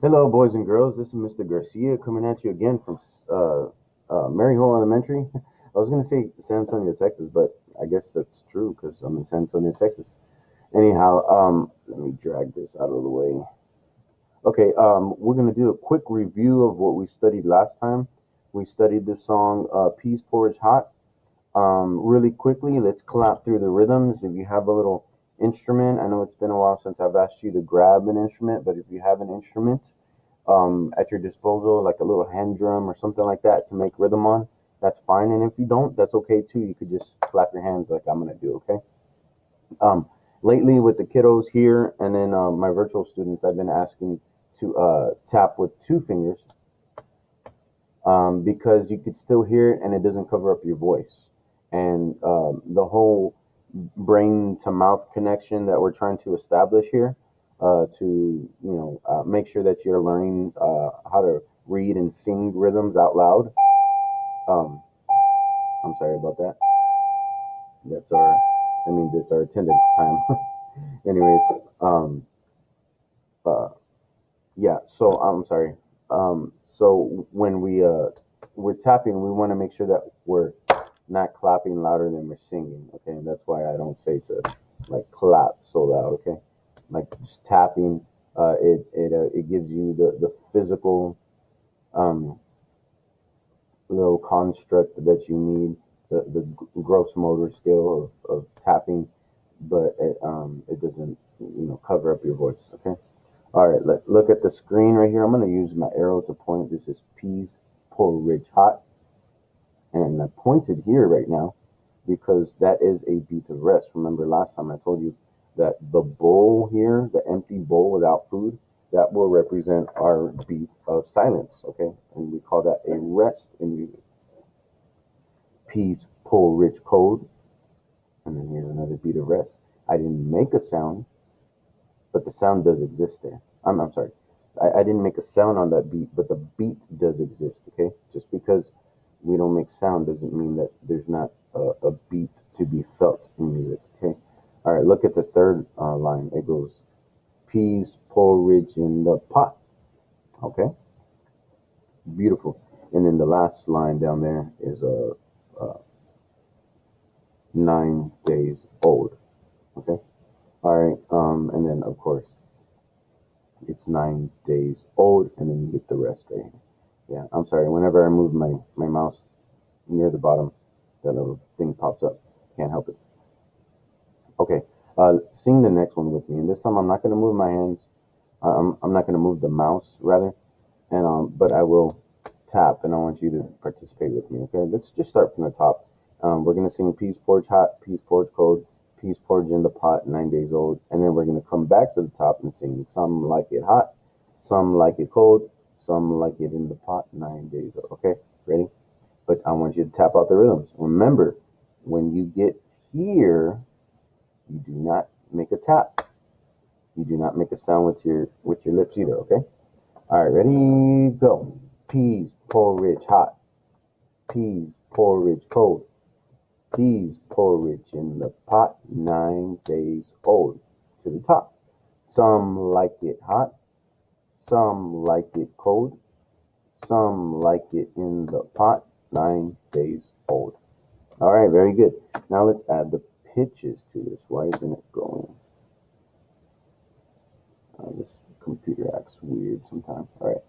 Hello, boys and girls. This is Mr. Garcia coming at you again from Maryhill Elementary. I was going to say San Antonio, Texas, but I guess that's true because I'm in San Antonio, Texas. Anyhow, let me drag this out of the way. Okay, we're going to do a quick review of what we studied last time. We studied the song Peas Porridge Hot. Really quickly, let's clap through the rhythms. If you have a little instrument, I know it's been a while since I've asked you to grab an instrument, but if you have an instrument, at your disposal, like a little hand drum or something like that to make rhythm on, that's fine. And if you don't, that's okay too. You could just clap your hands like I'm gonna do. Okay. Um, Lately with the kiddos here and then my virtual students, I've been asking to tap with two fingers because you could still hear it and it doesn't cover up your voice. And the whole brain to mouth connection that we're trying to establish here to make sure that you're learning how to read and sing rhythms out loud. Um, I'm sorry about that. That's our that means it's our attendance time. Anyways, um, uh, yeah. So I'm sorry. So when we're tapping, we want to make sure that we're not clapping louder than we're singing. Okay, and that's why I don't say to like clap so loud. Okay, like just tapping. It gives you the physical um, little construct that you need, the gross motor skill of tapping, but it doesn't cover up your voice. Okay. All right. Look at the screen right here. I'm going to use my arrow to point. This is Peas Porridge Hot, and I pointed here right now because that is a beat of rest. Remember last time I told you that the bowl here, the empty bowl without food, that will represent our beat of silence. Okay, and we call that a rest in music. Peas Porridge Cold, and then here's another beat of rest. I didn't make a sound, but the sound does exist there. I'm sorry. I didn't make a sound on that beat, but the beat does exist. Okay, just because we don't make sound doesn't mean that there's not a beat to be felt in music. Okay. All right. Look at the third line. It goes peas porridge in the pot. Okay. Beautiful. And then the last line down there is 9 days old. Okay. All right. And then of course it's 9 days old, and then you get the rest right here. Yeah. I'm sorry. Whenever I move my mouse near the bottom, that little thing pops up. Can't help it. Okay, sing the next one with me. And this time I'm not going to move my hands. I'm not going to move the mouse rather, and but I will tap, and I want you to participate with me. Okay, let's just start from the top. We're going to sing Peas Porridge Hot, Peas Porridge Cold, Peas Porridge in the Pot, 9 days old, and then we're going to come back to the top and sing Some Like It Hot, Some Like It Cold, Some Like It in the Pot, 9 days old. Okay, ready? But I want you to tap out the rhythms. Remember, when you get here, you do not make a tap. You do not make a sound with your lips either. Okay. All right. Ready? Go. Peas porridge hot. Peas porridge cold. Peas porridge in the pot. 9 days old. To the top. Some like it hot. Some like it cold. Some like it in the pot. 9 days old. All right, very good. Now let's add the pitches to this. Why isn't it going? This computer acts weird sometimes. All right,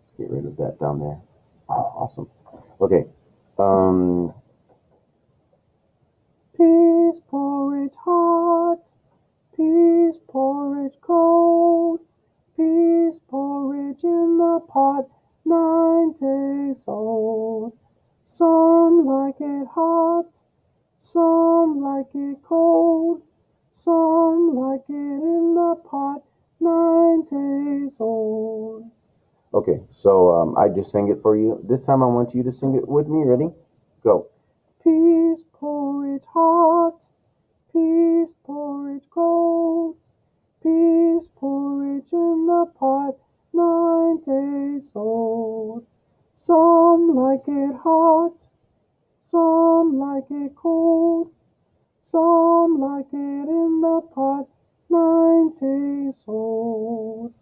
let's get rid of that down there. Oh, awesome. Okay. Um, Peas porridge hot. Peas porridge cold. Peas porridge in the pot. 9 days old. Some like it hot. Some like it cold, some like it in the pot, 9 days old. Okay, so I just sang it for you. This time I want you to sing it with me. Ready? Go. Peas porridge hot, peas porridge cold, peas porridge in the pot, 9 days old. Some like it hot, some like it cold, some like it in the pot, 9 days old.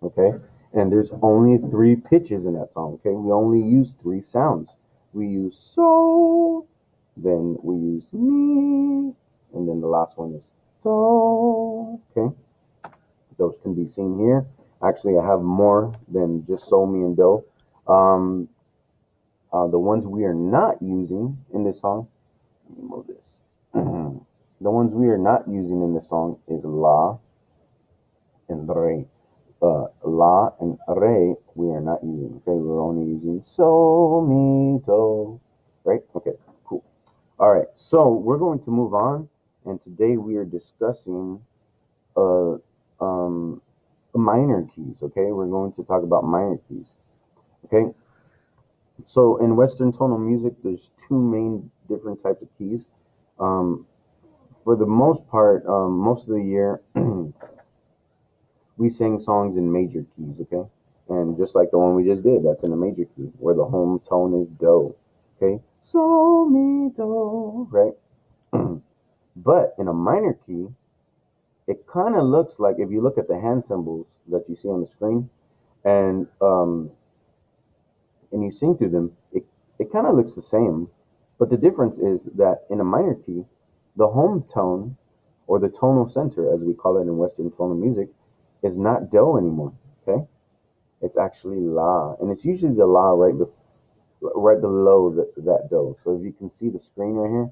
Okay, and there's only three pitches in that song. Okay, we only use three sounds. We use so, then we use me, and then the last one is do. Okay, those can be seen here. Actually, I have more than just so, me, and do. Um, the ones we are not using in this song, let me move this. The ones we are not using in this song is la and re. La and re we are not using. Okay, we're only using so, mi, do. Right? Okay, cool. All right, so we're going to move on, and today we are discussing uh um minor keys. Okay, we're going to talk about minor keys. Okay, so in Western tonal music, there's two main different types of keys. Um, for the most part, most of the year, we sing songs in major keys, okay? And just like the one we just did, that's in a major key, where the home tone is do, okay? So, mi, do, right? But in a minor key, it kind of looks like, if you look at the hand symbols that you see on the screen, and and you sing through them, it kind of looks the same. But the difference is that in a minor key, the home tone, or the tonal center, as we call it in Western tonal music, is not do anymore, okay? It's actually la, and it's usually the la right below that do. So if you can see the screen right here,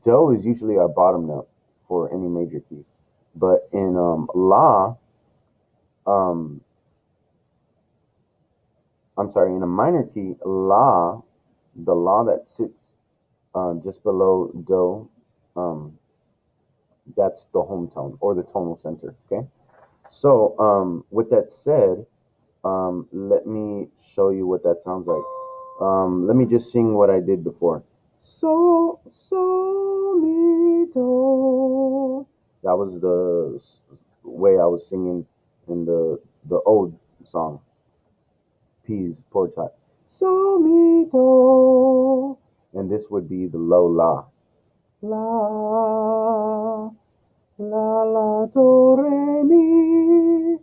do is usually our bottom note for any major keys, but in la, um, I'm sorry, in a minor key, la, the la that sits just below do, um, that's the home tone or the tonal center. Okay, so with that said, let me show you what that sounds like. Let me just sing what I did before. So, so, mi, do. That was the way I was singing in the old song, Peas Porch Hut. So, mi, do. And this would be the low la. La, la, la, do, re, mi.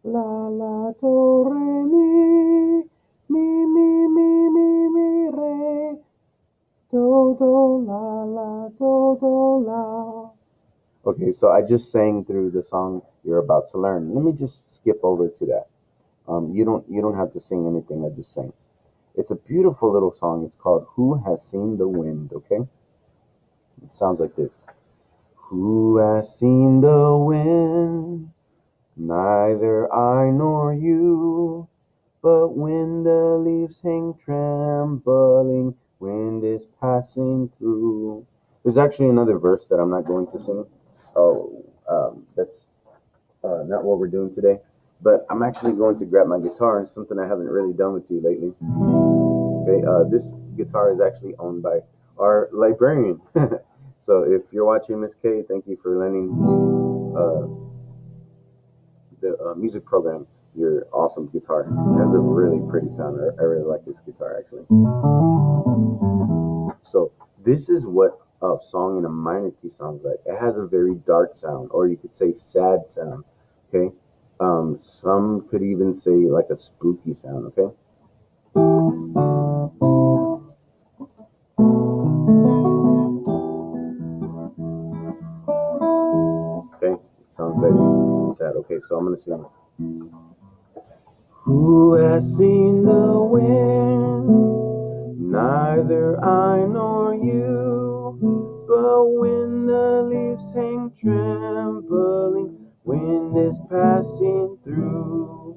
La, la, do, re, mi. Mi, re. Do, do, la, la, do, do, la. Okay, so I just sang through the song you're about to learn. Let me just skip over to that. You don't have to sing anything. I just sang. It's a beautiful little song. It's called "Who Has Seen the Wind." Okay, it sounds like this: Who has seen the wind? Neither I nor you. But when the leaves hang trembling, wind is passing through. There's actually another verse that I'm not going to sing. Oh, that's not what we're doing today. But I'm actually going to grab my guitar, and something I haven't really done with you lately. Okay, this guitar is actually owned by our librarian. So if you're watching, Miss K, thank you for lending uh, the music program your awesome guitar. It has a really pretty sound. I really like this guitar actually. So this is what a song in a minor key sounds like. It has a very dark sound, or you could say sad sound. Okay. Some could even say like a spooky sound. Okay. Okay. It sounds very sad. Okay, so I'm gonna sing this. Who has seen the wind? Neither I nor you. But when the leaves hang trembling, wind is passing through.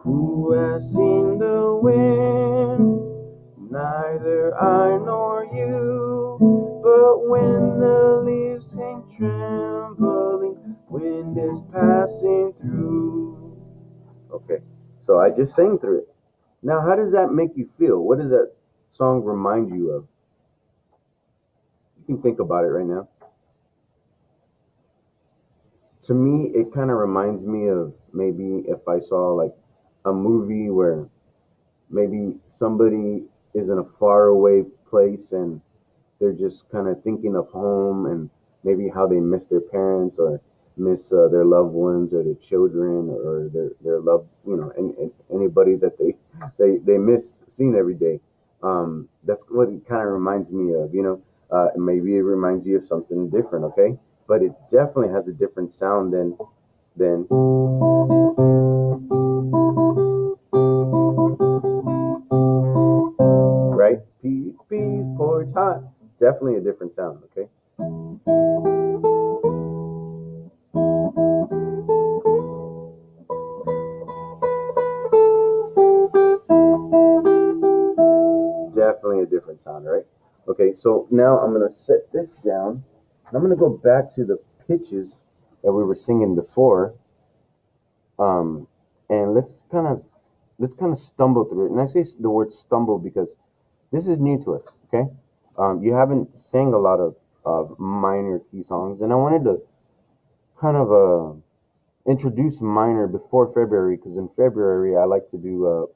Who has seen the wind? Neither I nor you. But when the leaves hang trembling, wind is passing through. Okay, so I just sang through it. Now, how does that make you feel? What does that song remind you of? You can think about it right now. To me, it kind of reminds me of maybe if I saw like a movie where maybe somebody is in a faraway place and they're just kind of thinking of home and maybe how they miss their parents, or miss their loved ones or their children or their loved, and anybody that they miss seeing every day. That's what it kind of reminds me of, maybe it reminds you of something different, okay? But it definitely has a different sound than right? Peas, porch, hot. Definitely a different sound, okay? Definitely a different sound, right? Okay, so now I'm gonna set this down, and I'm gonna go back to the pitches that we were singing before, um, and let's kind of stumble through it. And I say the word stumble because this is new to us. Okay, you haven't sang a lot of minor key songs, and I wanted to kind of introduce minor before February because in February I like to do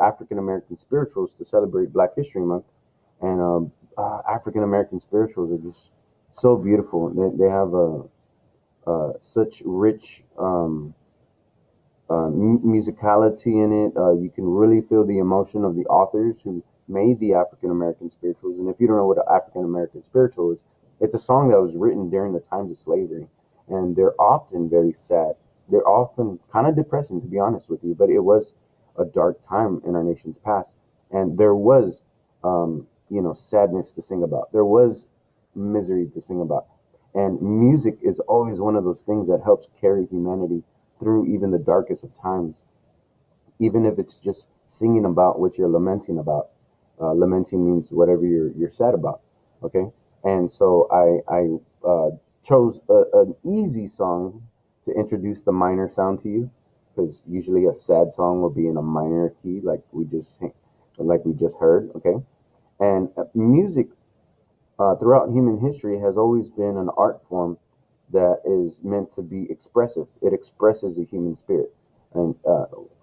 African American spirituals to celebrate Black History Month, and African American spirituals are just so beautiful. They have such rich musicality in it. You can really feel the emotion of the authors who made the African American spirituals. And if you don't know what an African American spiritual is, it's a song that was written during the times of slavery, and they're often very sad. They're often kind of depressing, to be honest with you. But it was a dark time in our nation's past, and there was, sadness to sing about. There was misery to sing about, and music is always one of those things that helps carry humanity through even the darkest of times, even if it's just singing about what you're lamenting about. Lamenting means whatever you're sad about. Okay, and so I chose an easy song to introduce the minor sound to you, because usually a sad song will be in a minor key, like we just heard. Okay, and music throughout human history has always been an art form that is meant to be expressive. It expresses the human spirit. And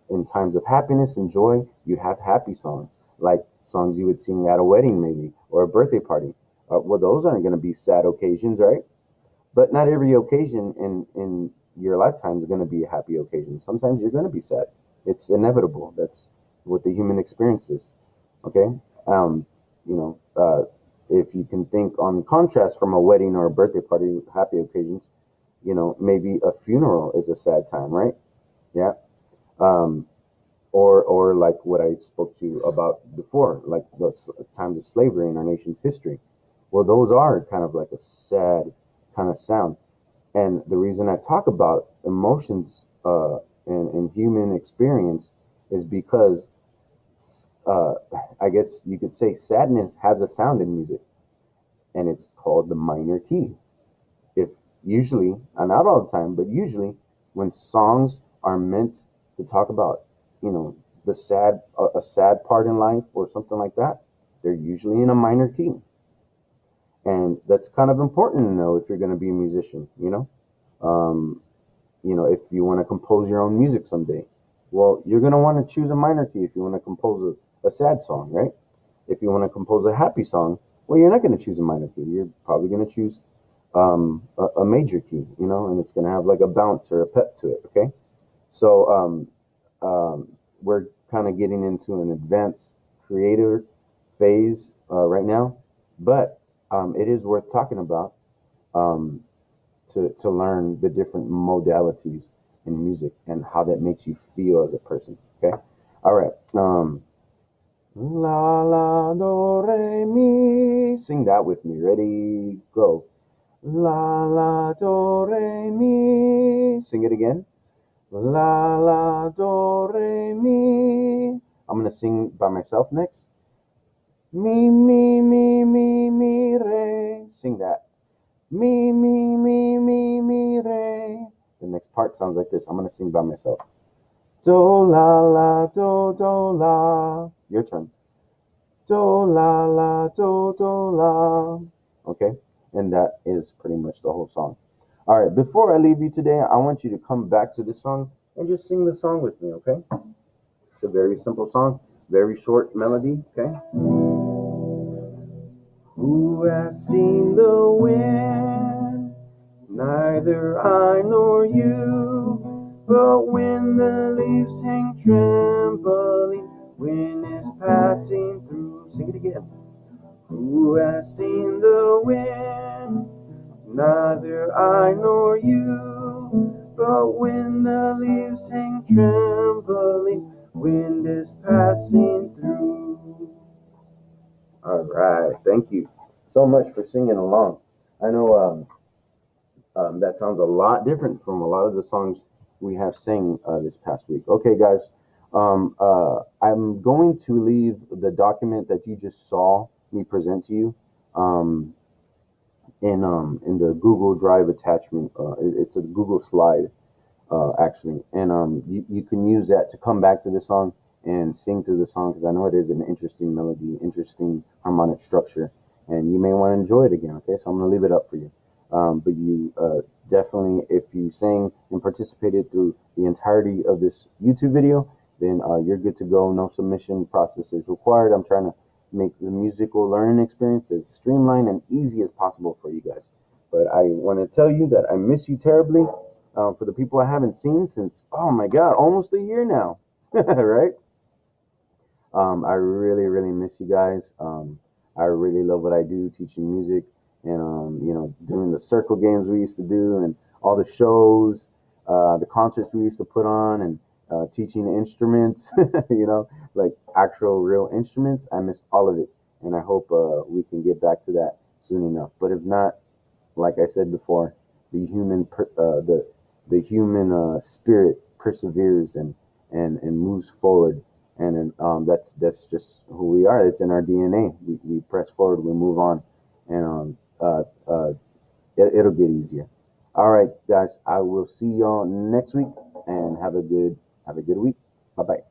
in times of happiness and joy, you have happy songs, like songs you would sing at a wedding, maybe, or a birthday party. Well, those aren't going to be sad occasions, right? But not every occasion in your lifetime is going to be a happy occasion. Sometimes you're going to be sad. It's inevitable. That's what the human experience is. Okay. Um, you know, if you can think on contrast from a wedding or a birthday party, happy occasions, maybe a funeral is a sad time, right? Yeah. Um, or like what I spoke to you about before, like the times of slavery in our nation's history. Well, those are kind of like a sad kind of sound. And the reason I talk about emotions and human experience is because uh, I guess you could say sadness has a sound in music, and it's called the minor key. If usually, and not all the time, but usually, when songs are meant to talk about, the sad, a sad part in life or something like that, they're usually in a minor key. And that's kind of important to know if you're going to be a musician, Um, if you want to compose your own music someday, well, you're going to want to choose a minor key if you want to compose a sad song, right? If you want to compose a happy song, well, you're not going to choose a minor key. You're probably going to choose a major key, and it's going to have like a bounce or a pep to it, okay? So we're kind of getting into an advanced creator phase right now, but it is worth talking about um, to learn the different modalities in music and how that makes you feel as a person. Okay, all right. La la do re mi. Sing that with me. Ready? Go. La la do re mi. Sing it again. La la do re mi. I'm gonna sing by myself next. Mi mi mi mi mi re. Sing that. Mi mi mi mi mi re. The next part sounds like this. I'm gonna sing by myself. Do la la do do la. Your turn. Do la la do do la. Okay, and that is pretty much the whole song. All right. Before I leave you today, I want you to come back to this song and just sing the song with me. Okay. It's a very simple song, very short melody. Okay. Who has seen the wind? neither I nor you. But when the leaves hang trembling, wind is passing through. Sing it again. Who has seen the wind? Neither I nor you. But when the leaves hang trembling, wind is passing through. All right. Thank you so much for singing along. I know that sounds a lot different from a lot of the songs we have sang this past week. Okay, guys. I'm going to leave the document that you just saw me present to you um, in the Google Drive attachment. It's a Google slide actually, and you can use that to come back to the song and sing through the song because I know it is an interesting melody, interesting harmonic structure, and you may want to enjoy it again. Okay, so I'm gonna leave it up for you. But you definitely, if you sang and participated through the entirety of this YouTube video, then you're good to go. No submission process is required. I'm trying to make the musical learning experience as streamlined and easy as possible for you guys. But I want to tell you that I miss you terribly. For the people I haven't seen since, oh my God, almost a year now, right? I really, really miss you guys. I really love what I do, teaching music and, doing the circle games we used to do and all the shows, the concerts we used to put on and teaching instruments, like actual real instruments. I miss all of it. And I hope we can get back to that soon enough. But if not, like I said before, the human, the human spirit perseveres and moves forward, and that's just who we are. It's in our DNA. We press forward, we move on, and it'll get easier. All right, guys. I will see y'all next week, and have a good week. Bye bye.